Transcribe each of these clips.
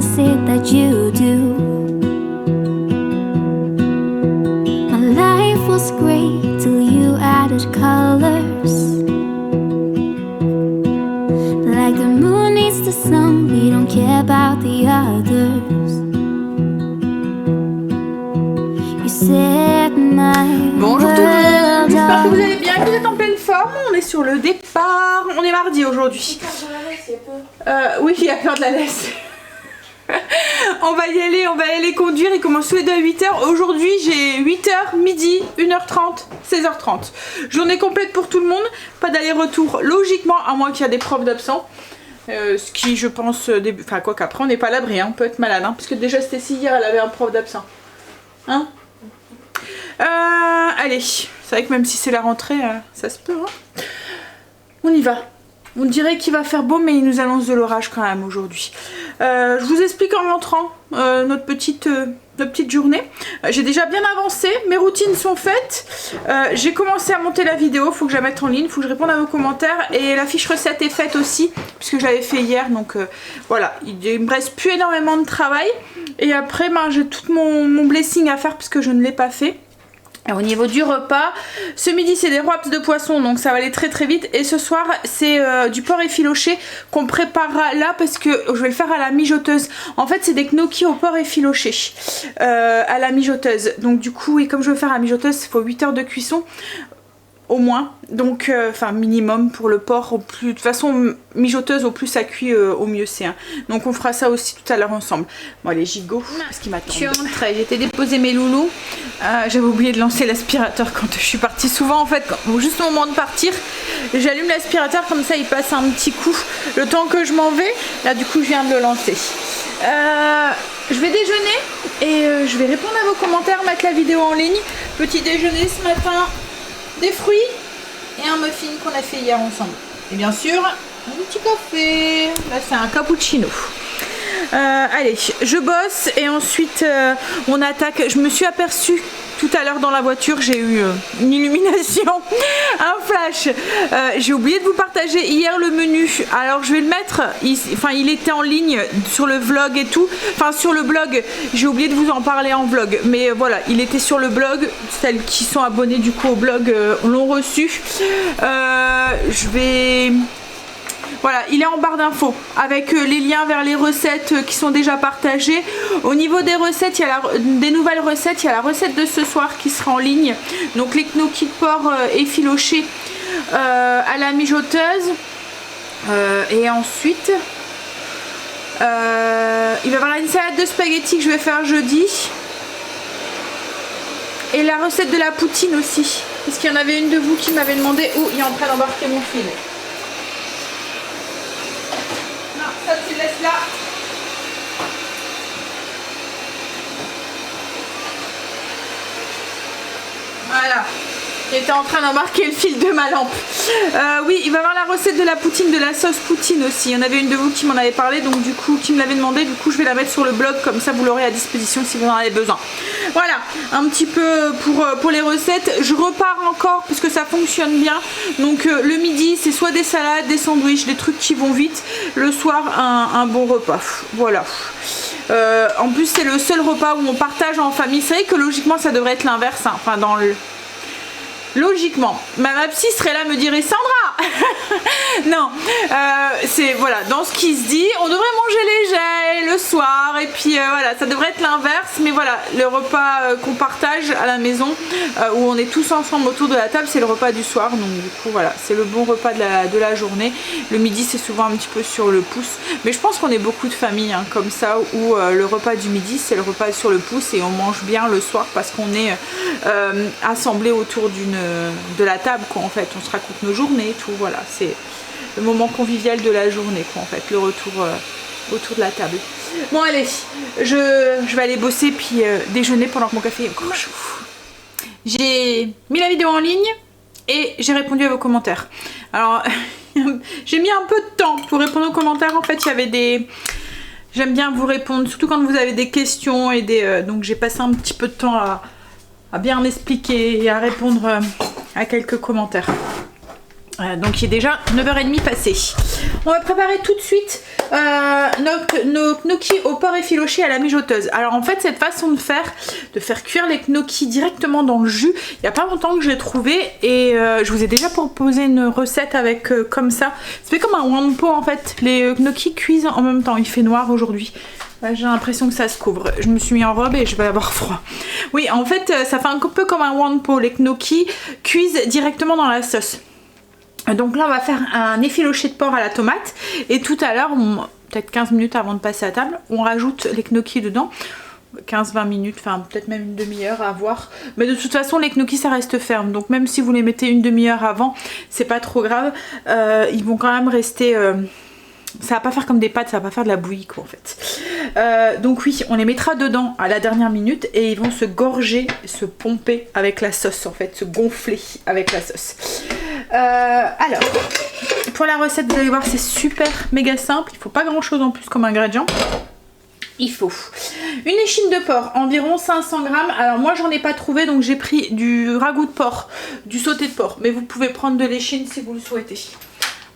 is it that you do? My life was great till you added colors. Like the moon needs the sun, we don't care about the others. You set my Bonjour tout le monde, world j'espère que vous on allez bien, que vous êtes en pleine forme. On est sur le départ, on est mardi aujourd'hui. Oui, il y a peur de la laisse. On va y aller conduire, il commence tous les deux à 8h. Aujourd'hui j'ai 8h, midi, 1h30, 16h30. Journée complète pour tout le monde, pas d'aller-retour logiquement, à moins qu'il y a des profs d'absents. Ce qui je pense, enfin quoi qu'après on n'est pas à l'abri, hein. On peut être malade, hein, parce que déjà Stécie hier elle avait un prof d'absent. Hein, allez, c'est vrai que même si c'est la rentrée, ça se peut, hein. On y va. On dirait qu'il va faire beau, mais il nous annonce de l'orage quand même aujourd'hui. Je vous explique en rentrant notre petite journée. J'ai déjà bien avancé, mes routines sont faites. J'ai commencé à monter la vidéo, faut que je la mette en ligne, faut que je réponde à vos commentaires. Et la fiche recette est faite aussi, puisque je l'avais fait hier. Donc voilà, il me reste plus énormément de travail. Et après, ben, j'ai tout mon blessing à faire, puisque je ne l'ai pas fait. Et au niveau du repas, ce midi c'est des wraps de poisson, donc ça va aller très très vite. Et ce soir c'est du porc effiloché qu'on préparera là, parce que je vais le faire à la mijoteuse. En fait c'est des gnocchis au porc effiloché à la mijoteuse. Donc du coup, et comme je veux faire à la mijoteuse, il faut 8 heures de cuisson au moins, donc enfin minimum pour le porc. Au plus, de toute façon mijoteuse, au plus ça cuit au mieux c'est, hein. Donc on fera ça aussi tout à l'heure ensemble. Bon allez, j'y go, parce qu'il m'attend. Je suis rentrée, j'ai été déposer mes loulous. J'avais oublié de lancer l'aspirateur quand je suis partie. Souvent en fait, juste au moment de partir, j'allume l'aspirateur, comme ça il passe un petit coup le temps que je m'en vais. Là du coup je viens de le lancer. Je vais déjeuner et je vais répondre à vos commentaires, mettre la vidéo en ligne. Petit déjeuner ce matin, des fruits et un muffin qu'on a fait hier ensemble. Et bien sûr, un petit café. Là, c'est un cappuccino. Allez, je bosse et ensuite on attaque. Je me suis aperçue tout à l'heure dans la voiture, j'ai eu une illumination, un flash. J'ai oublié de vous partager hier le menu. Alors je vais le mettre, il était en ligne sur le vlog et tout. Enfin sur le blog, j'ai oublié de vous en parler en vlog. Mais voilà, il était sur le blog. Celles qui sont abonnées du coup au blog l'ont reçu. Je vais... Voilà, il est en barre d'infos avec les liens vers les recettes qui sont déjà partagées. Au niveau des recettes, il y a des nouvelles recettes. Il y a la recette de ce soir qui sera en ligne. Donc les gnocchis de porc effilochés à la mijoteuse. Et ensuite, il va y avoir une salade de spaghettis que je vais faire jeudi. Et la recette de la poutine aussi. Parce qu'il y en avait une de vous qui m'avait demandé. Oh, il est en train d'embarquer mon fil. Ça tu laisses là. Voilà. Il était en train d'embarquer le fil de ma lampe. Oui, il va y avoir la recette de la poutine, de la sauce poutine aussi. Il y en avait une de vous qui m'en avait parlé, donc du coup, qui me l'avait demandé. Du coup, je vais la mettre sur le blog, comme ça vous l'aurez à disposition si vous en avez besoin. Voilà, un petit peu pour les recettes. Je repars encore parce que ça fonctionne bien. Donc le midi, c'est soit des salades, des sandwichs, des trucs qui vont vite. Le soir, un bon repas. Voilà. En plus, c'est le seul repas où on partage en famille. C'est vrai que logiquement, ça devrait être l'inverse, hein. Enfin, dans le... Logiquement, ma psy serait là, me dirait Sandra. Non, c'est voilà, dans ce qui se dit, on devrait manger léger le soir et puis voilà, ça devrait être l'inverse. Mais voilà, le repas qu'on partage à la maison, où on est tous ensemble autour de la table, c'est le repas du soir. Donc du coup voilà, c'est le bon repas de la journée. Le midi c'est souvent un petit peu sur le pouce, mais je pense qu'on est beaucoup de familles, hein, comme ça, où le repas du midi c'est le repas sur le pouce et on mange bien le soir parce qu'on est assemblés autour de la table, quoi. En fait on se raconte nos journées, tout, voilà, c'est le moment convivial de la journée, quoi, en fait, le retour autour de la table. Bon allez, je vais aller bosser puis déjeuner pendant que mon café est encore chaud. J'ai mis la vidéo en ligne et j'ai répondu à vos commentaires. Alors j'ai mis un peu de temps pour répondre aux commentaires. En fait il y avait des... J'aime bien vous répondre, surtout quand vous avez des questions et des... donc j'ai passé un petit peu de temps à bien expliquer et à répondre à quelques commentaires. Donc il est déjà 9h30 passé. On va préparer tout de suite nos gnocchis au porc effiloché à la mijoteuse. Alors en fait cette façon de faire cuire les gnocchis directement dans le jus, il n'y a pas longtemps que je l'ai trouvé et je vous ai déjà proposé une recette avec comme ça. C'est comme un wampo en fait, les gnocchis cuisent en même temps, il fait noir aujourd'hui. J'ai l'impression que ça se couvre. Je me suis mis en robe et je vais avoir froid. Oui, en fait, ça fait un peu comme un wampo. Les gnocchis cuisent directement dans la sauce. Donc là, on va faire un effiloché de porc à la tomate. Et tout à l'heure, peut-être 15 minutes avant de passer à table, on rajoute les gnocchis dedans. 15-20 minutes, enfin peut-être même une demi-heure à voir. Mais de toute façon, les gnocchis, ça reste ferme. Donc même si vous les mettez une demi-heure avant, c'est pas trop grave. Ils vont quand même rester... ça va pas faire comme des pâtes, ça va pas faire de la bouillie quoi en fait. Donc oui, on les mettra dedans à la dernière minute et ils vont se gorger, se pomper avec la sauce en fait, se gonfler avec la sauce. Alors, pour la recette, vous allez voir, c'est super méga simple. Il faut pas grand chose en plus comme ingrédient. Il faut une échine de porc, environ 500 grammes. Alors moi j'en ai pas trouvé donc j'ai pris du ragoût de porc, du sauté de porc. Mais vous pouvez prendre de l'échine si vous le souhaitez.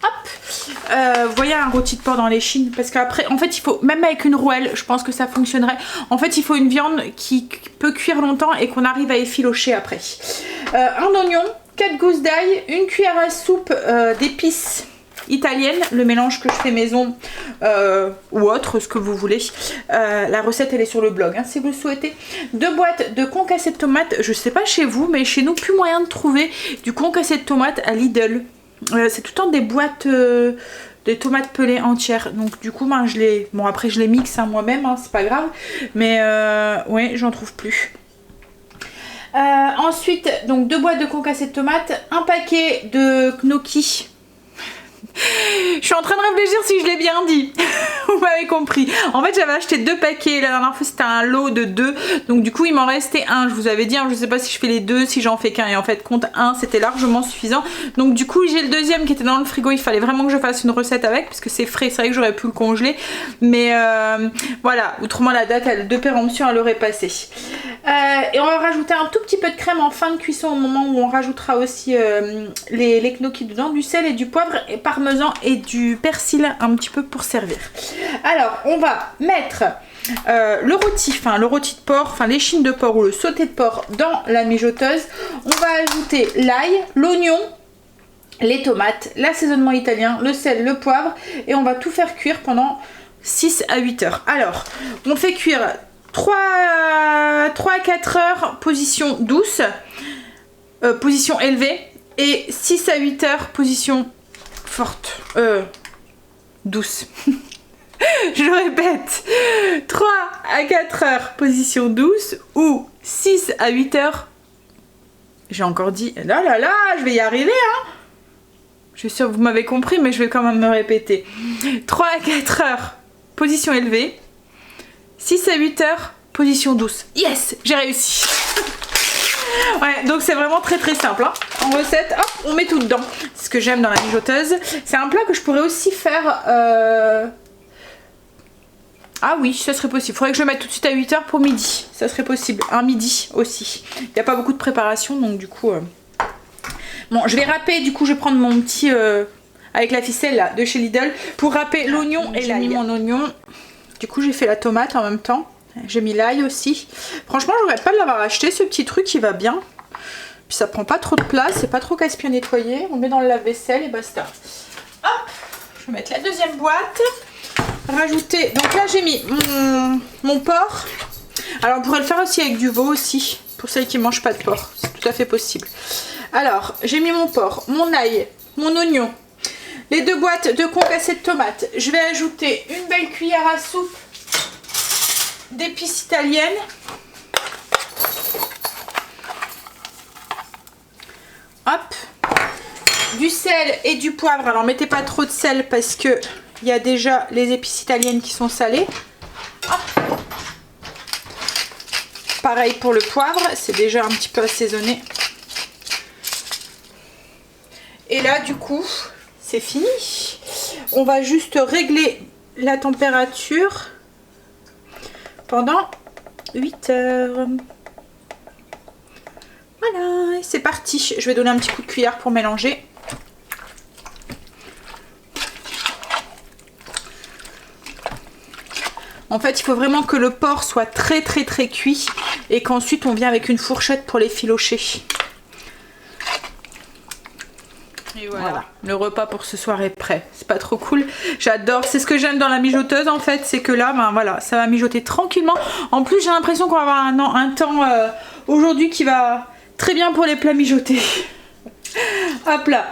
Hop, vous voyez un rôti de porc dans l'échine parce qu'après en fait il faut, même avec une rouelle je pense que ça fonctionnerait. En fait il faut une viande qui peut cuire longtemps et qu'on arrive à effilocher après. Un oignon, 4 gousses d'ail, une cuillère à soupe d'épices italienne, le mélange que je fais maison ou autre, ce que vous voulez. La recette elle est sur le blog hein, si vous le souhaitez. 2 boîtes de concassé de tomates, je sais pas chez vous mais chez nous plus moyen de trouver du concassé de tomates à Lidl. C'est tout le temps des boîtes des tomates pelées entières. Donc du coup ben, bon après je les mixe hein, moi-même, hein, c'est pas grave. Mais ouais j'en trouve plus. Ensuite donc 2 boîtes de concassé de tomates, un paquet de gnocchis. Je suis en train de réfléchir si je l'ai bien dit. Vous m'avez compris. En fait j'avais acheté 2 paquets. La dernière fois c'était un lot de 2. Donc du coup il m'en restait un. Je vous avais dit hein, je sais pas si je fais les 2, si j'en fais qu'un. Et en fait compte 1 c'était largement suffisant. Donc du coup j'ai le deuxième qui était dans le frigo. Il fallait vraiment que je fasse une recette avec parce que c'est frais. C'est vrai que j'aurais pu le congeler. Mais voilà. Autrement la date de péremption elle aurait passé. Et on va rajouter un tout petit peu de crème en fin de cuisson au moment où on rajoutera aussi les gnocchis dedans. Du sel et du poivre et parmesan et du persil un petit peu pour servir. Alors on va mettre le rôti de porc, enfin l'échine de porc ou le sauté de porc dans la mijoteuse. On va ajouter l'ail, l'oignon, les tomates, l'assaisonnement italien, le sel, le poivre et on va tout faire cuire pendant 6 à 8 heures. Alors on fait cuire 3 à 4 heures position douce, position élevée et 6 à 8 heures position forte, douce. Je répète, 3 à 4 heures position douce ou 6 à 8 heures. J'ai encore dit, là, je vais y arriver hein. Je suis sûre que vous m'avez compris mais je vais quand même me répéter. 3 à 4 heures position élevée, 6 à 8 heures position douce. Yes, j'ai réussi. Ouais, donc c'est vraiment très très simple hein. En recette, hop, on met tout dedans. C'est ce que j'aime dans la mijoteuse. C'est un plat que je pourrais aussi faire Ah oui, ça serait possible. Faudrait que je le mette tout de suite à 8 heures pour midi. Ça serait possible, un midi aussi. Il n'y a pas beaucoup de préparation donc du coup bon, je vais râper, du coup je vais prendre mon petit avec la ficelle là de chez Lidl pour râper l'oignon et l'ail. J'ai mis mon oignon. Du coup j'ai fait la tomate en même temps. J'ai mis l'ail aussi. Franchement, je regrette pas de l'avoir acheté. Ce petit truc, il va bien. Puis ça prend pas trop de place. C'est pas trop casse-pied à nettoyer. On le met dans le lave-vaisselle et basta. Hop, je vais mettre la deuxième boîte. Rajouter. Donc là, j'ai mis mon porc. Alors, on pourrait le faire aussi avec du veau aussi. Pour celles qui mangent pas de porc. C'est tout à fait possible. Alors, j'ai mis mon porc, mon ail, mon oignon, les 2 boîtes de concassé de tomates. Je vais ajouter une belle cuillère à soupe d'épices italiennes. Hop. Du sel et du poivre. Alors mettez pas trop de sel parce que il y a déjà les épices italiennes qui sont salées. Hop. Pareil pour le poivre, c'est déjà un petit peu assaisonné. Et là du coup, c'est fini. On va juste régler la température pendant 8 heures. Voilà, c'est parti. Je vais donner un petit coup de cuillère pour mélanger. En fait, il faut vraiment que le porc soit très cuit et qu'ensuite on vient avec une fourchette pour les filocher. Et voilà, le repas pour ce soir est prêt. C'est pas trop cool. J'adore, c'est ce que j'aime dans la mijoteuse en fait, c'est que là, ben voilà, ça va mijoter tranquillement. En plus, j'ai l'impression qu'on va avoir un temps aujourd'hui qui va très bien pour les plats mijotés. Hop là.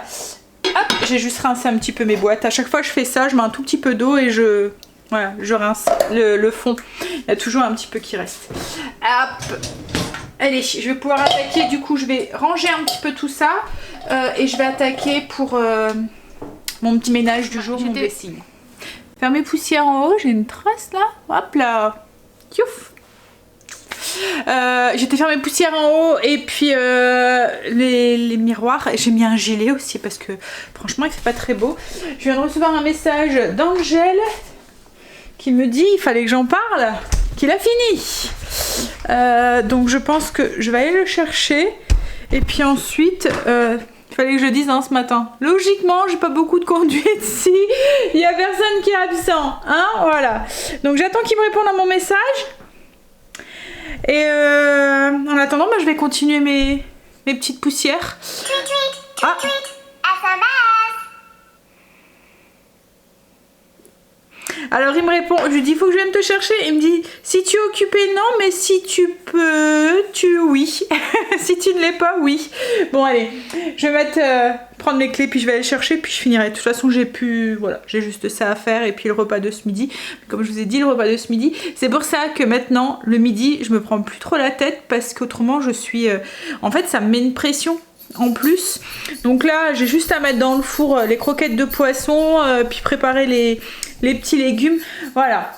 Hop, j'ai juste rincé un petit peu mes boîtes. À chaque fois que je fais ça, je mets un tout petit peu d'eau et je rince le fond. Il y a toujours un petit peu qui reste. Hop. Allez, je vais pouvoir attaquer. Du coup, je vais ranger un petit peu tout ça. Et je vais attaquer pour mon petit ménage du jour, mon dressing. Faire mes poussières en haut, j'ai une trace là. Hop là. Tiouf. J'étais faire mes poussières en haut et puis les miroirs. J'ai mis un gilet aussi parce que franchement, il fait pas très beau. Je viens de recevoir un message d'Angèle qui me dit il fallait que j'en parle, qu'il a fini. Donc je pense que je vais aller le chercher. Et puis ensuite, il fallait que je le dise ce matin. Logiquement, j'ai pas beaucoup de conduite si il y a personne qui est absent. Hein, voilà. Donc j'attends qu'il me réponde à mon message. Et en attendant, je vais continuer mes petites poussières. Ah. Alors il me répond, je lui dis il faut que je vienne te chercher. Il me dit si tu es occupé non, mais si tu peux, oui. Si tu ne l'es pas, oui. Bon allez, je vais prendre mes clés puis je vais aller le chercher puis je finirai. De toute façon j'ai juste ça à faire et puis le repas de ce midi. Comme je vous ai dit, le repas de ce midi, c'est pour ça que maintenant le midi je me prends plus trop la tête parce qu'autrement je suis, en fait ça me met une pression. En plus, donc là j'ai juste à mettre dans le four les croquettes de poisson, puis préparer les petits légumes, voilà,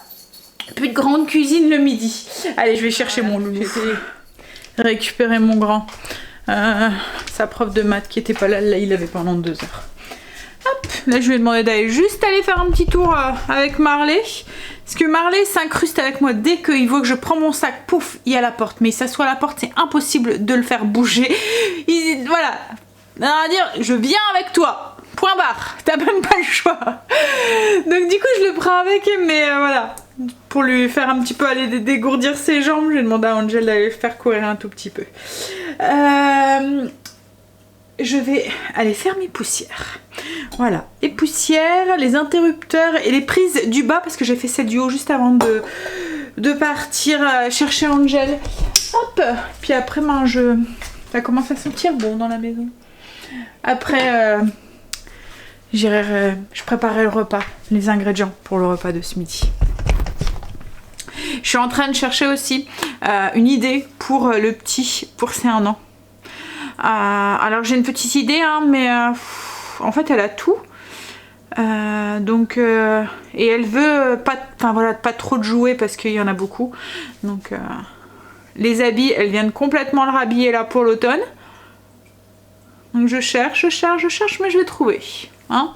plus de grande cuisine le midi. Allez, je vais chercher mon loulou, récupérer mon grand, sa prof de maths qui était pas là, il avait pendant 2 heures. Hop, là je lui ai demandé d'aller juste aller faire un petit tour avec Marley. Parce que Marley s'incruste avec moi dès qu'il voit que je prends mon sac, pouf, il y a la porte. Mais il s'assoit à la porte, c'est impossible de le faire bouger. Voilà, à dire, je viens avec toi, point barre, t'as même pas le choix. Donc du coup je le prends avec, mais voilà, pour lui faire un petit peu aller dégourdir ses jambes, j'ai demandé à Angel d'aller le faire courir un tout petit peu. Je vais aller faire mes poussières. Voilà, les poussières, les interrupteurs et les prises du bas parce que j'ai fait ça du haut juste avant de partir chercher Angel. Hop, puis après ça commence à sentir bon dans la maison. Après je préparerai le repas, les ingrédients pour le repas de ce midi. Je suis en train de chercher aussi une idée pour le petit, pour ses 1 an. Alors j'ai une petite idée mais en fait elle a tout donc et elle veut pas trop de jouets parce qu'il y en a beaucoup, donc les habits elle vient de complètement le rhabiller là pour l'automne, donc je cherche mais je vais trouver hein.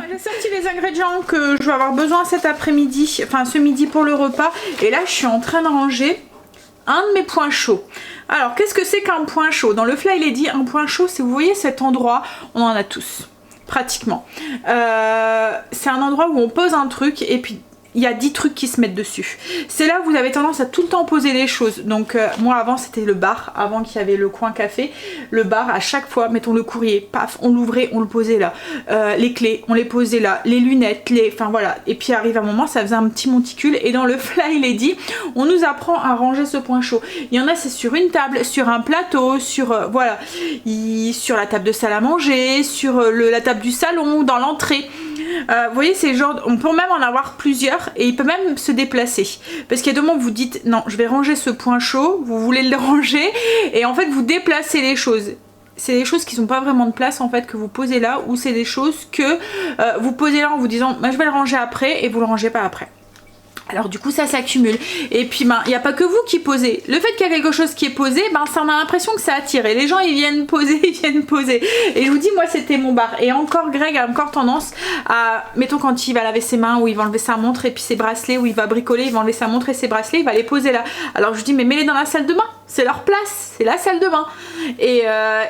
J'ai sorti les ingrédients que je vais avoir besoin cet après-midi, enfin ce midi pour le repas, et là je suis en train de ranger un de mes points chauds. Alors qu'est-ce que c'est qu'un point chaud? Dans le Fly Lady, un point chaud, c'est, vous voyez cet endroit, on en a tous pratiquement, c'est un endroit où on pose un truc et puis il y a 10 trucs qui se mettent dessus. C'est là où vous avez tendance à tout le temps poser des choses. Donc moi avant c'était le bar, avant qu'il y avait le coin café, le bar à chaque fois, mettons le courrier, paf, on l'ouvrait, on le posait là, les clés, on les posait là, les lunettes, enfin voilà, et puis arrive un moment, ça faisait un petit monticule, et dans le Fly Lady, on nous apprend à ranger ce point chaud. Il y en a c'est sur une table, sur un plateau, sur voilà, sur la table de salle à manger, sur la table du salon, dans l'entrée. Vous voyez, c'est genre, on peut même en avoir plusieurs et il peut même se déplacer. Parce qu'il y a 2 moments où vous dites non, je vais ranger ce point chaud, vous voulez le ranger et en fait vous déplacez les choses. C'est des choses qui sont pas vraiment de place en fait que vous posez là, ou c'est des choses que vous posez là en vous disant je vais le ranger après et vous le rangez pas après. Alors du coup ça s'accumule et puis il n'y a pas que vous qui posez. Le fait qu'il y a quelque chose qui est posé, ça on a l'impression que ça attire et les gens ils viennent poser, et je vous dis moi c'était mon bar. Et encore Greg a encore tendance à, mettons quand il va laver ses mains ou il va enlever sa montre et puis ses bracelets, ou il va bricoler, il va enlever sa montre et ses bracelets, il va les poser là. Alors je dis mais mets-les dans la salle de bain. c'est leur place, c'est la salle de bain.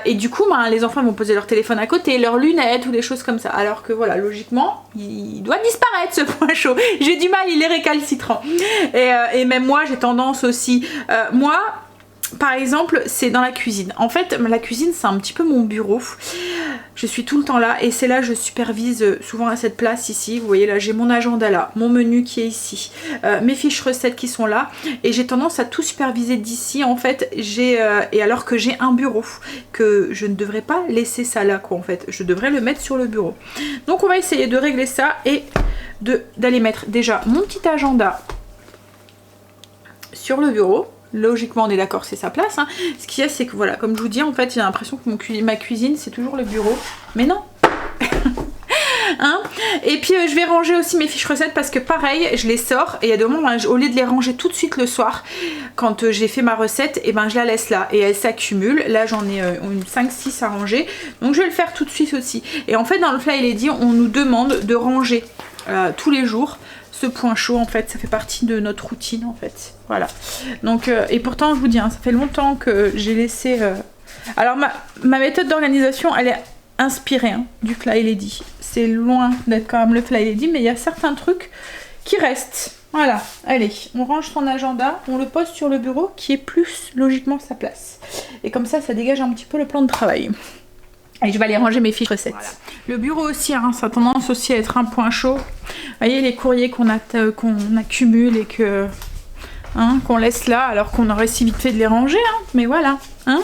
Et du coup, ben, les enfants vont poser leur téléphone à côté, leurs lunettes ou des choses comme ça. Alors que voilà, logiquement, il doit disparaître ce point chaud. J'ai du mal, il est récalcitrant. Et même moi, j'ai tendance aussi... moi, par exemple, c'est dans la cuisine. En fait, la cuisine, c'est un petit peu mon bureau. Je suis tout le temps là et c'est là que je supervise souvent à cette place ici. Vous voyez là, j'ai mon agenda là, mon menu qui est ici, mes fiches recettes qui sont là et j'ai tendance à tout superviser d'ici en fait. Et alors que j'ai un bureau, que je ne devrais pas laisser ça là quoi en fait. Je devrais le mettre sur le bureau. Donc on va essayer de régler ça et d'aller mettre déjà mon petit agenda sur le bureau. Logiquement on est d'accord, c'est sa place hein. Ce qu'il y a c'est que voilà, comme je vous dis en fait j'ai l'impression que ma cuisine c'est toujours le bureau, mais non. Hein, et puis je vais ranger aussi mes fiches recettes parce que pareil je les sors et il y a des moments au lieu de les ranger tout de suite le soir quand j'ai fait ma recette, et ben je la laisse là et elle s'accumule. Là j'en ai 5-6 à ranger, donc je vais le faire tout de suite aussi. Et en fait dans le Fly Lady on nous demande de ranger tous les jours ce point chaud en fait, ça fait partie de notre routine en fait, voilà. Donc et pourtant je vous dis hein, ça fait longtemps que j'ai laissé alors ma méthode d'organisation elle est inspirée hein, du Fly Lady, c'est loin d'être quand même le Fly Lady, mais il y a certains trucs qui restent. Voilà, allez, on range son agenda, on le pose sur le bureau qui est plus logiquement sa place, et comme ça dégage un petit peu le plan de travail. Et je vais aller ranger mes fiches recettes. Voilà. Le bureau aussi, hein, ça a tendance aussi à être un point chaud. Vous voyez les courriers qu'on accumule et que qu'on laisse là, alors qu'on aurait si vite fait de les ranger. Hein, mais voilà. Hein.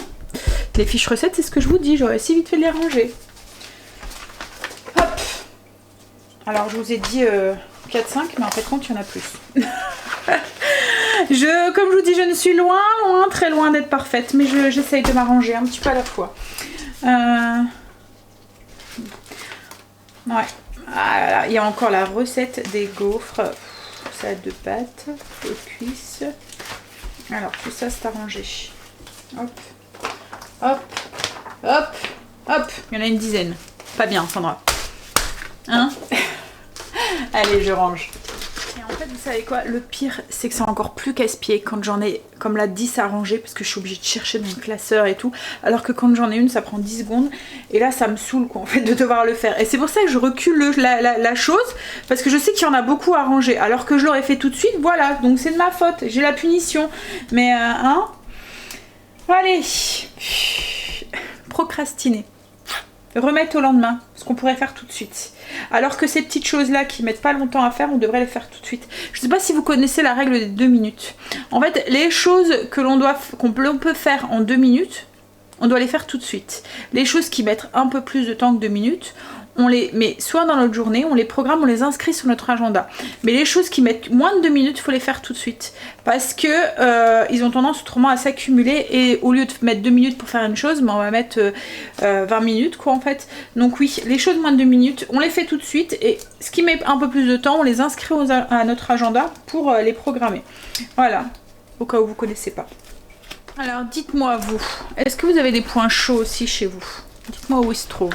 Les fiches recettes, c'est ce que je vous dis, j'aurais si vite fait de les ranger. Hop. Alors je vous ai dit 4-5, mais en fait compte, il y en a plus. Comme je vous dis, je ne suis loin, très loin d'être parfaite, mais j'essaye de m'arranger un petit peu à la fois. Ouais. Ah là là, il y a encore la recette des gaufres. Salade de pâtes, aux cuisses. Alors tout ça c'est arrangé. Hop, hop, hop, hop. Il y en a une dizaine. Pas bien, Sandra. Hein? Allez, je range. Et en fait, vous savez quoi? Le pire, c'est que c'est encore plus casse-pied quand j'en ai comme la 10 à ranger parce que je suis obligée de chercher dans le classeur et tout. Alors que quand j'en ai une, ça prend 10 secondes. Et là, ça me saoule quoi en fait de devoir le faire. Et c'est pour ça que je recule la chose parce que je sais qu'il y en a beaucoup à ranger. Alors que je l'aurais fait tout de suite, voilà. Donc c'est de ma faute. J'ai la punition. Mais hein. Allez. Procrastiner. Remettre au lendemain, ce qu'on pourrait faire tout de suite. Alors que ces petites choses là qui mettent pas longtemps à faire, on devrait les faire tout de suite. Je sais pas si vous connaissez la règle des 2 minutes. En fait, les choses qu'on peut faire en 2 minutes, on doit les faire tout de suite. Les choses qui mettent un peu plus de temps que 2 minutes, on les met soit dans notre journée, on les programme, on les inscrit sur notre agenda. Mais les choses qui mettent moins de 2 minutes, il faut les faire tout de suite. Parce que ils ont tendance autrement à s'accumuler et au lieu de mettre 2 minutes pour faire une chose, ben on va mettre 20 minutes quoi en fait. Donc oui, les choses moins de 2 minutes, on les fait tout de suite et ce qui met un peu plus de temps, on les inscrit à notre agenda pour les programmer. Voilà, au cas où vous ne connaissez pas. Alors dites-moi vous, est-ce que vous avez des points chauds aussi chez vous? Dites-moi où ils se trouvent.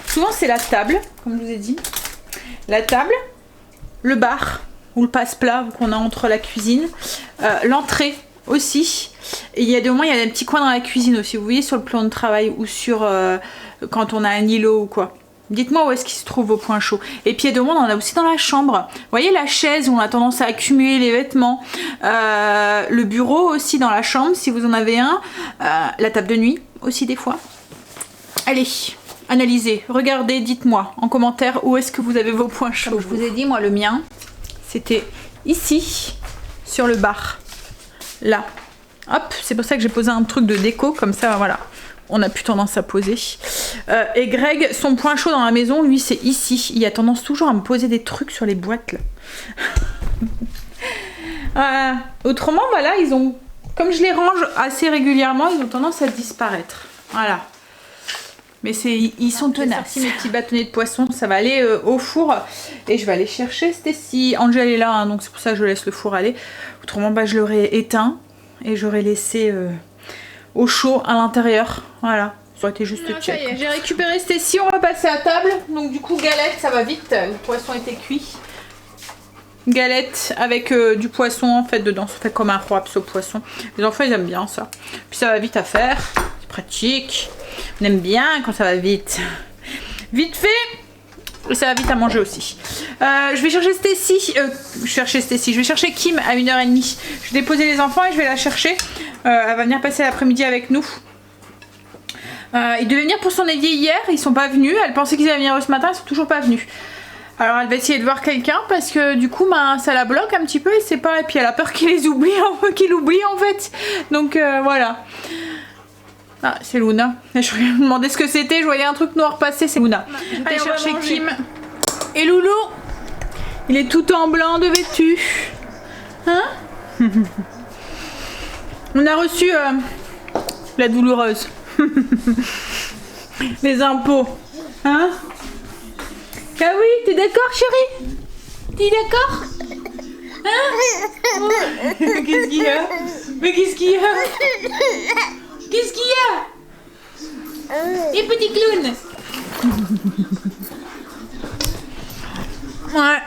Souvent c'est la table, comme je vous ai dit. La table, le bar ou le passe-plat qu'on a entre la cuisine, l'entrée aussi. Et il y a des moments, il y a des petits coins dans la cuisine aussi. Vous voyez sur le plan de travail ou sur quand on a un îlot ou quoi. Dites-moi où est-ce qu'il se trouve vos points chauds. Et puis il y a des moments, on en a aussi dans la chambre. Vous voyez la chaise où on a tendance à accumuler les vêtements. Le bureau aussi dans la chambre si vous en avez un. La table de nuit aussi des fois. Allez, analysez, regardez, dites-moi en commentaire où est-ce que vous avez vos points chauds. Comme je vous ai dit, moi le mien, c'était ici, sur le bar. Là. Hop, c'est pour ça que j'ai posé un truc de déco, comme ça, voilà. On n'a plus tendance à poser. Et Greg, son point chaud dans la maison, lui, c'est ici. Il a tendance toujours à me poser des trucs sur les boîtes, là. Autrement, voilà, ils ont... Comme je les range assez régulièrement, ils ont tendance à disparaître. Voilà. Mais ils sont tenaces. Mes petits bâtonnets de poisson, ça va aller au four. Et je vais aller chercher Stacy. Angel est là, hein, donc c'est pour ça que je laisse le four aller. Autrement, bah, je l'aurais éteint. Et j'aurais laissé au chaud à l'intérieur. Voilà. Ça aurait été juste check. J'ai récupéré Stacy, on va passer à table. Donc du coup, galette, ça va vite. Le poisson était cuit. galette avec du poisson en fait dedans. Ça fait comme un wraps au poisson. Les enfants ils aiment bien ça. Puis ça va vite à faire. C'est pratique. On aime bien quand ça va vite. Vite fait. Et ça va vite à manger aussi. Je vais chercher Stacy. Je vais chercher Kim à 1h30. Je vais déposer les enfants et je vais la chercher. Elle va venir passer l'après-midi avec nous. Ils devaient venir pour son évier hier. Ils sont pas venus. Elle pensait qu'ils allaient venir ce matin. Ils sont toujours pas venus. Alors elle va essayer de voir quelqu'un parce que du coup ça la bloque un petit peu et c'est pas. Et puis elle a peur qu'il les oublie, qu'il oublie en fait. Donc voilà. Ah c'est Luna. Je me demandais ce que c'était. Je voyais un truc noir passer. C'est Luna. Allez chercher Kim. Et Loulou. Il est tout en blanc de vêtu. Hein? On a reçu la douloureuse. Les impôts. Hein? Ah oui, t'es d'accord chérie? T'es d'accord? Hein? Oh. Qu'est-ce qu'il y a? Mais qu'est-ce qu'il y a? Qu'est-ce qu'il y a? Les petits clowns. Ouais.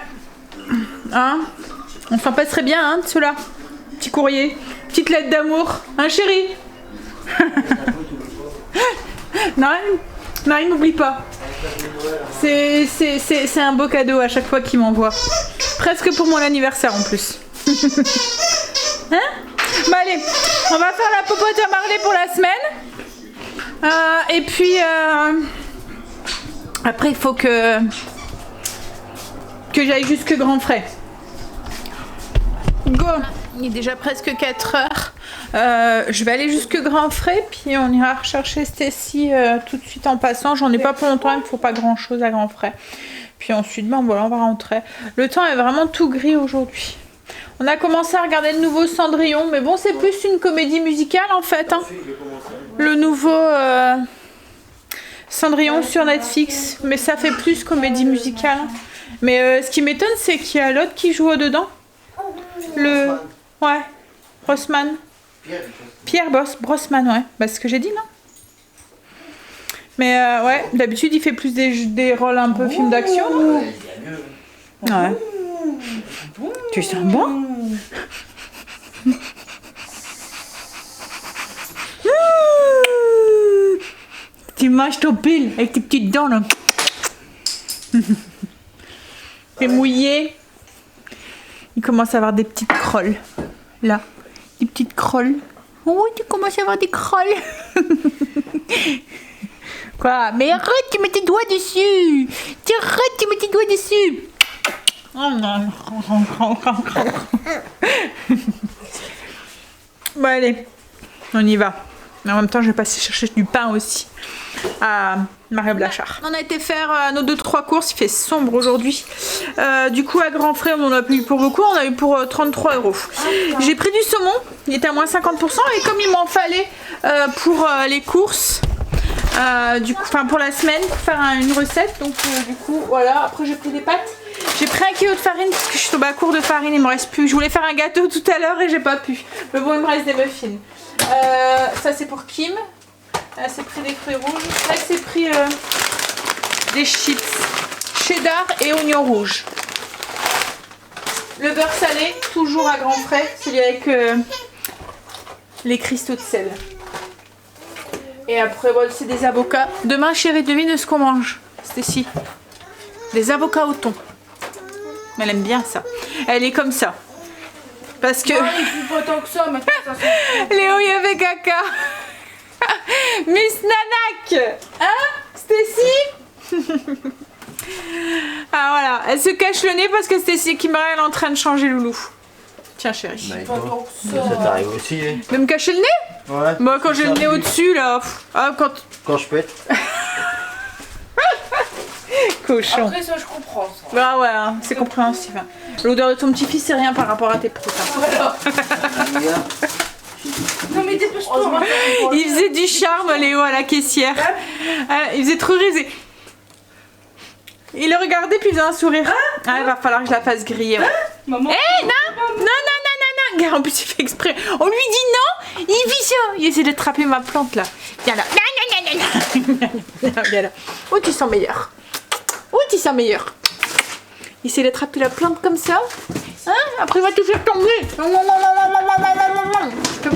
Hein? On s'en passerait bien hein de ceux-là. Petit courrier. Petite lettre d'amour. Hein chérie? Non, il m'oublie pas. C'est un beau cadeau à chaque fois qu'il m'envoie. Presque pour mon anniversaire en plus. Hein? Bah allez, on va faire la popote à Marley pour la semaine. Et puis après il faut que j'aille jusque Grand Frais. Go. Il est déjà presque 4 heures. Je vais aller jusque Grand Frais, puis on ira rechercher Stacy tout de suite en passant. J'en ai pas pour longtemps, il ne faut pas grand chose à Grand Frais. Puis ensuite, ben voilà, on va rentrer. Le temps est vraiment tout gris aujourd'hui. On a commencé à regarder le nouveau Cendrillon, mais bon, c'est plus une comédie musicale en fait. Hein. Le nouveau Cendrillon sur Netflix, mais ça fait plus comédie musicale. Mais ce qui m'étonne, c'est qu'il y a l'autre qui joue dedans. Ouais, Brosnan. Pierre Brosnan, ouais. Bah, c'est ce que j'ai dit, non? Mais ouais, d'habitude, il fait plus des rôles un peu film d'action. Ouais. Tu sens bon? Tu manges ton pile avec tes petites dents, là. T'es mouillé. Il commence à avoir des petites crolles. Là. Des petites crolles. Oh, tu commences à avoir des crolles. Quoi? Mais arrête, tu mets tes doigts dessus. Tu mets tes doigts dessus. Bon, allez. On y va. Mais en même temps, je vais passer chercher du pain aussi. À Marie Blachard. On a été faire nos 2-3 courses, il fait sombre aujourd'hui. Du coup à Grand Frais on en a eu pour beaucoup, on a eu pour 33 €. J'ai pris du saumon, il était à moins 50% et comme il m'en fallait pour les courses, du coup, pour la semaine, pour faire une recette, donc du coup voilà, après j'ai pris des pâtes. J'ai pris 1 kilo de farine parce que je suis tombée à court de farine, il me reste plus. Je voulais faire un gâteau tout à l'heure et j'ai pas pu. Mais bon, il me reste des muffins. Ça c'est pour Kim. Là c'est pris des fruits rouges. Là c'est pris des chips cheddar et oignons rouges. Le beurre salé, toujours à Grand Frais, celui avec les cristaux de sel. Et après voilà, c'est des avocats. Demain chérie, devine ce qu'on mange. C'est ici. Des avocats au thon. Elle aime bien ça. Elle est comme ça. Parce que... pas tant que ça, mais ça Léo il avait caca. Miss Nanak. Hein Stacy. Ah voilà, elle se cache le nez parce que Stacy qui est en train de changer Loulou. Tiens chérie. pas tant que ça. Ça t'arrive aussi, hein? De me cacher le nez? Ouais. Bah quand j'ai le nez au-dessus là. Ah Quand je pète. Cochon. Après ça je comprends ça. Bah ouais, hein, c'est compréhensible. Hein. L'odeur de ton petit-fils c'est rien par rapport à tes proutes. Hein. Voilà. Non mais dépêche-toi. Il faisait du charme Léo à la caissière. Il faisait trop rire. Il le regardait puis il faisait un sourire. Ah, il va falloir que je la fasse griller. Ouais. Maman. Hé, non. Regarde, en plus il fait exprès. On lui dit non, il vit ça. Il essaie d'attraper ma plante là. Viens là. Viens là. Oh, tu sens meilleur. Il essaie d'attraper la plante comme ça. Hein? Après, il va te faire tomber. Je te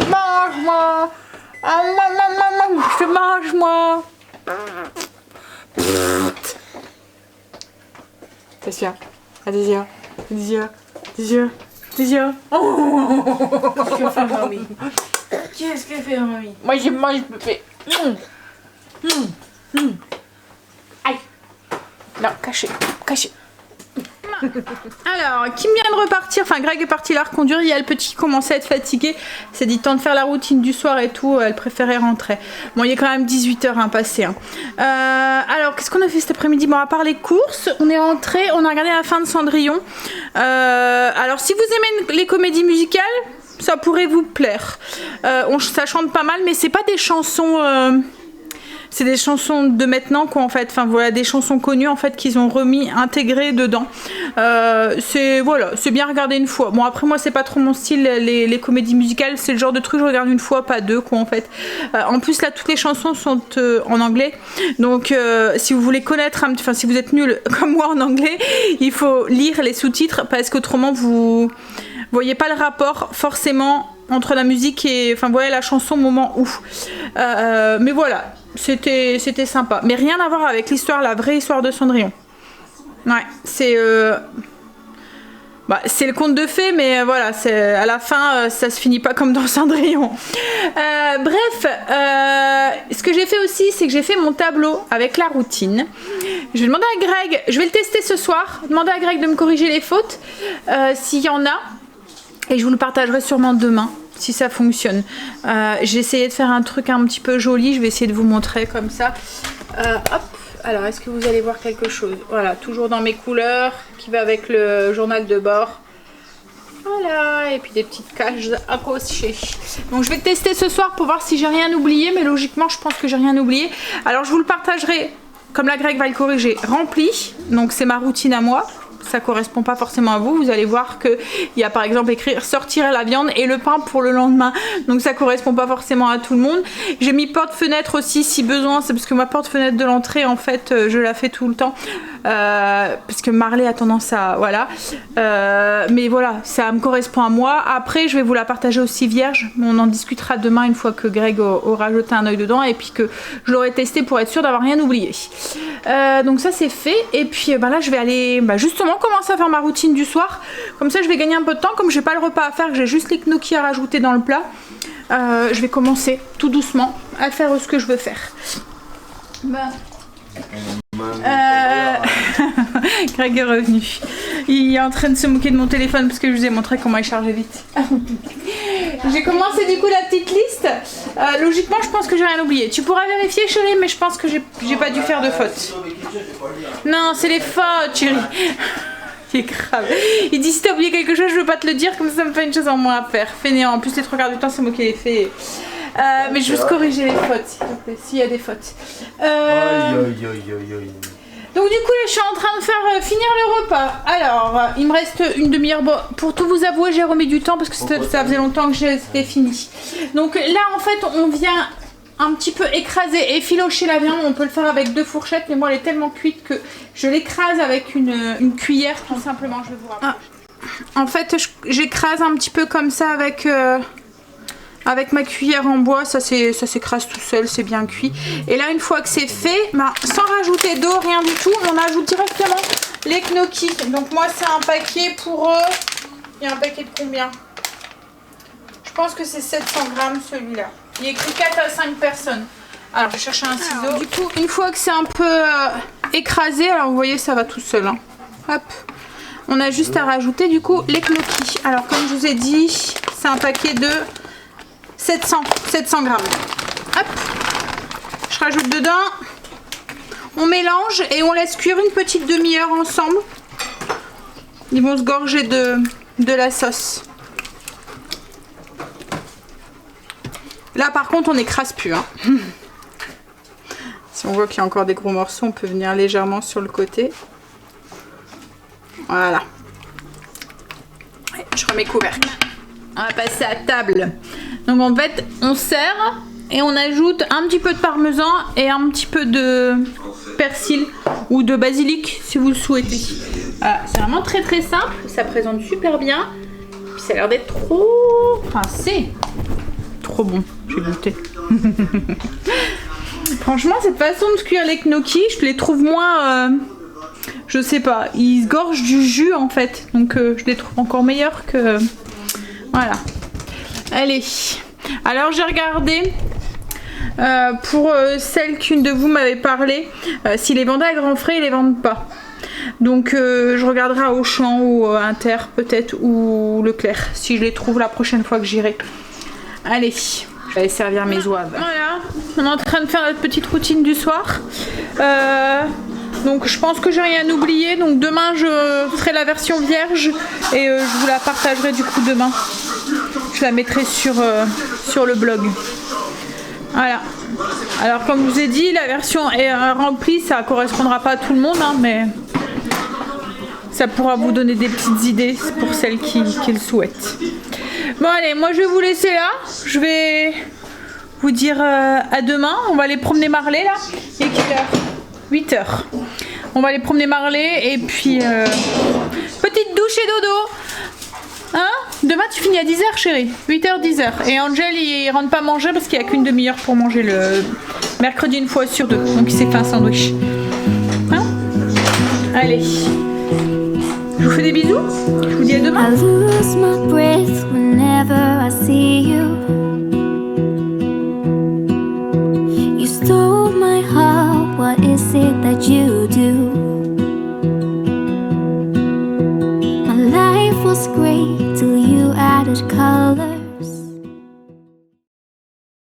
mange, moi. Je te mange, moi. T'es sûr? Ah, des yeux. Des yeux. Des yeux. Des yeux. Qu'est-ce qu'elle fait, mamie? Qu'est-ce qu'elle fait, mamie? Moi, je mange, bébé. Aïe. Non, caché. Caché. Alors, Kim vient de repartir, enfin Greg est parti la reconduire, il y a le petit qui commençait à être fatigué, c'est dit temps de faire la routine du soir et tout, elle préférait rentrer. Bon, il est quand même 18h passé. Alors, qu'est-ce qu'on a fait cet après-midi? Bon, à part les courses, on est rentré, on a regardé la fin de Cendrillon. Alors, si vous aimez les comédies musicales, ça pourrait vous plaire. Ça chante pas mal, mais c'est pas des chansons... C'est des chansons de maintenant quoi en fait, enfin voilà, des chansons connues en fait qu'ils ont remis, intégrées dedans. C'est voilà, c'est bien regarder une fois. Bon après moi c'est pas trop mon style les comédies musicales, c'est le genre de truc que je regarde une fois, pas deux quoi en fait. En plus là toutes les chansons sont en anglais, donc si vous voulez connaître, enfin si vous êtes nul comme moi en anglais, il faut lire les sous-titres parce qu'autrement vous voyez pas le rapport forcément entre la musique et enfin voilà la chanson au moment où. Mais voilà. C'était sympa, mais rien à voir avec l'histoire, la vraie histoire de Cendrillon. Ouais, c'est c'est le conte de fées, mais voilà, à la fin, ça se finit pas comme dans Cendrillon. Bref, ce que j'ai fait aussi, c'est que j'ai fait mon tableau avec la routine. Je vais demander à Greg, je vais le tester ce soir, demander à Greg de me corriger les fautes, s'il y en a, et je vous le partagerai sûrement demain. Si ça fonctionne. J'ai essayé de faire un truc un petit peu joli. Je vais essayer de vous montrer comme ça. Hop. Alors, est-ce que vous allez voir quelque chose? Voilà, toujours dans mes couleurs, qui va avec le journal de bord. Voilà, et puis des petites caches accrochées. Donc, je vais tester ce soir pour voir si j'ai rien oublié. Mais logiquement, je pense que j'ai rien oublié. Alors, je vous le partagerai, comme la Greg va le corriger, rempli. Donc, c'est ma routine à moi. Ça correspond pas forcément à vous. Vous allez voir que il y a par exemple écrire sortir la viande et le pain pour le lendemain. Donc ça correspond pas forcément à tout le monde. J'ai mis porte-fenêtre aussi si besoin. C'est parce que ma porte-fenêtre de l'entrée en fait je la fais tout le temps. Parce que Marley a tendance à... Voilà. Mais voilà, ça me correspond à moi. Après, je vais vous la partager aussi vierge. On en discutera demain une fois que Greg aura jeté un œil dedans et puis que je l'aurai testé pour être sûre d'avoir rien oublié. Donc ça, c'est fait. Et puis là, je vais aller justement commencer à faire ma routine du soir. Comme ça, je vais gagner un peu de temps. Comme j'ai pas le repas à faire, que j'ai juste les gnocchis à rajouter dans le plat. Je vais commencer tout doucement à faire ce que je veux faire. Greg est revenu. Il est en train de se moquer de mon téléphone parce que je vous ai montré comment il chargeait vite. J'ai commencé du coup la petite liste. Logiquement, je pense que j'ai rien oublié. Tu pourras vérifier, chérie, mais je pense que j'ai pas dû faire de faute. Non, c'est les fautes, chérie. Il est grave. Il dit si t'as oublié quelque chose, je veux pas te le dire, comme ça me fait une chose en moins à faire. Fainéant. En plus, les 3 quarts du temps, c'est moi qui les fais. Mais je veux juste corriger les fautes, s'il te plaît, s'il y a des fautes. Donc du coup là je suis en train de faire finir le repas. Alors il me reste une demi-heure. Bon, pour tout vous avouer j'ai remis du temps parce que ça faisait longtemps que c'était fini. Donc là en fait on vient un petit peu écraser, effilocher la viande. On peut le faire avec 2 fourchettes, mais moi elle est tellement cuite que je l'écrase avec une cuillère tout simplement. Je vais vous rappeler. En fait j'écrase un petit peu comme ça avec ma cuillère en bois, ça s'écrase tout seul, c'est bien cuit. Et là, une fois que c'est fait, sans rajouter d'eau, rien du tout, on ajoute directement les gnocchis. Donc moi, c'est un paquet pour eux. Il y a un paquet de combien? Je pense que c'est 700 grammes celui-là. Il est écrit 4 à 5 personnes. Alors, je vais chercher un ciseau. Alors, du coup, une fois que c'est un peu écrasé, alors vous voyez, ça va tout seul. Hein. Hop. On a juste à rajouter du coup les gnocchis. Alors, comme je vous ai dit, c'est un paquet de 700 grammes. Hop, je rajoute dedans, on mélange et on laisse cuire une petite demi-heure ensemble. Ils vont se gorger de la sauce. Là par contre on n'écrase plus. Hein. Si on voit qu'il y a encore des gros morceaux, on peut venir légèrement sur le côté. Voilà. Je remets couvercle. On va passer à table. Donc en fait, on sert et on ajoute un petit peu de parmesan et un petit peu de persil ou de basilic si vous le souhaitez. Voilà, c'est vraiment très très simple, ça présente super bien. Puis ça a l'air d'être trop... Enfin, c'est trop bon, j'ai goûté. Franchement, cette façon de cuire les gnocchis, je les trouve moins... je sais pas, ils se gorgent du jus en fait. Donc je les trouve encore meilleurs que... Voilà. Allez. Alors j'ai regardé... pour celle qu'une de vous m'avait parlé, si les vendaient à grands frais, ils les vendent pas. Donc je regarderai à Auchan ou Inter peut-être ou Leclerc si je les trouve la prochaine fois que j'irai. Allez, je vais aller servir mes zouaves. Voilà, on est en train de faire notre petite routine du soir. Donc je pense que j'ai rien oublié. Donc demain je ferai la version vierge et je vous la partagerai du coup demain. Je la mettrai sur le blog. Voilà. Alors comme je vous ai dit, la version est remplie, ça correspondra pas à tout le monde, hein, mais ça pourra vous donner des petites idées pour celles qui le souhaitent. Bon allez, moi je vais vous laisser là. Je vais vous dire à demain. On va aller promener Marley là. Et quelle heure? 8h. On va aller promener Marley et puis petite douche et dodo. Hein? Demain tu finis à 10h chérie. 8h, 10h. Et Angel il rentre pas manger parce qu'il n'y a qu'une demi-heure pour manger le mercredi une fois sur deux. Donc il s'est fait un sandwich. Hein? Allez. Je vous fais des bisous. Je vous dis à demain. I lose my breath whenever I see you.